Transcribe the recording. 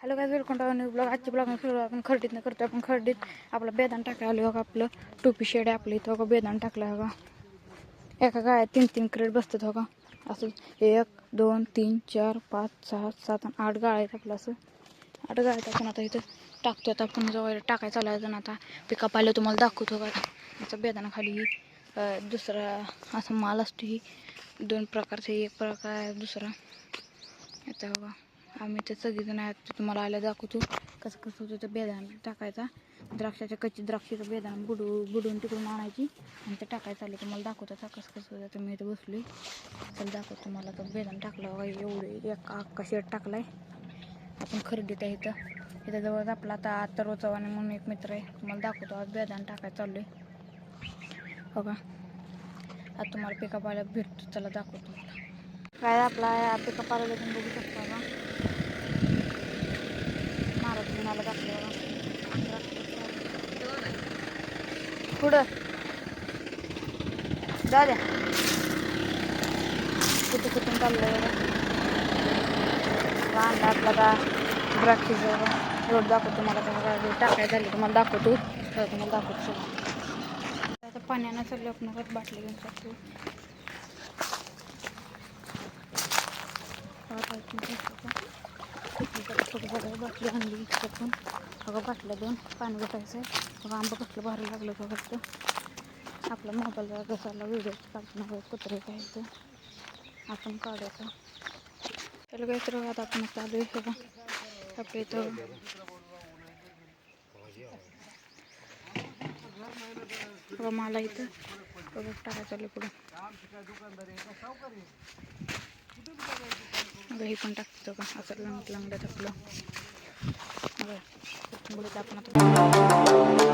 Hello काय welcome to new blog. आजच्या blog सुरू आपण खर्डीतनं करतो. आपण खर्डीत आपलं बेदाण टाकायला बघा. आपलं टोपी शेड आहे आपलं इथं बघा. बेदाण टाकलं बघा. एका गाळ्यात 3-3 क्रेट बसतात बघा. असं 1 2 3 4 5 6 7 8 गाळ्या आहेत आपलं. असं 8 गाळ्यात आपण आता इथं टाकतो. आता आपण जवळ टाकायचं चालायचं. आता पिका पाहिलं तुम्हाला दाखवतो बघा. असं बेदाणाखाली दुसरा असा माल असतो. ही 2 प्रकारचे, एक प्रकार दुसरा आता बघा. आम्ही ते सगळेजण आहेत तुम्हाला आल्या दाखवतो कसं कसं होतं. ते बेदाण टाकायचा, द्राक्षाच्या कच्ची द्राक्षाचं बेदाण बुडवून तिकडून आणायची आणि ते टाकायचं आलं. तुम्हाला दाखवतो आता कसं कसं होतं. मी इथं बसलो चल दाखवतो तुम्हाला. तर बेदाण टाकलं बघा. एवढे एक अख्खा शेड टाकला आहे आपण खरेदीत आहे इथं जवळ आपला. आता अथर्व चव्हाण म्हणून एक मित्र आहे, तुम्हाला दाखवतो. आज बेदाण टाकायचं चालू आहे बघा. आता तुम्हाला पिका पाहायला भेटतो, चला दाखवतो तुम्हाला. काय आपला पिका पाहायला तुम्ही बघू शकता बघा. महाराज म्हणाला टाकलं बघा. पुढं जा द्या कुठून चाललंय बघा. आणला आपला का द्राक्षीचं रोड दाखवतो तुम्हाला. टाकायचं झालं तुम्हाला दाखवतो. तर तुम्हाला दाखवतो सगळं. आता पाण्यानं सगळं आपण बाटली घेऊन शकतो. थोडं झालं बाटली आणली पण बघा. बाटल्या 2 पाणी भेटायचं आहे बघा. आंबा कसलं भारी लागलं का फक्त. आपला मोबाईलला घसायला व्हिडिओ काढणं कुत्रे पाहायचं आपण काढायचं. त्याला काही तर आता आपण चालू आहे बघा. आपल्या इथं बघा मला इथं बघा टाकायचं चालू पुढं. हे पण टाकतो का असं लंगड्यात आपलं. बघा आपण आता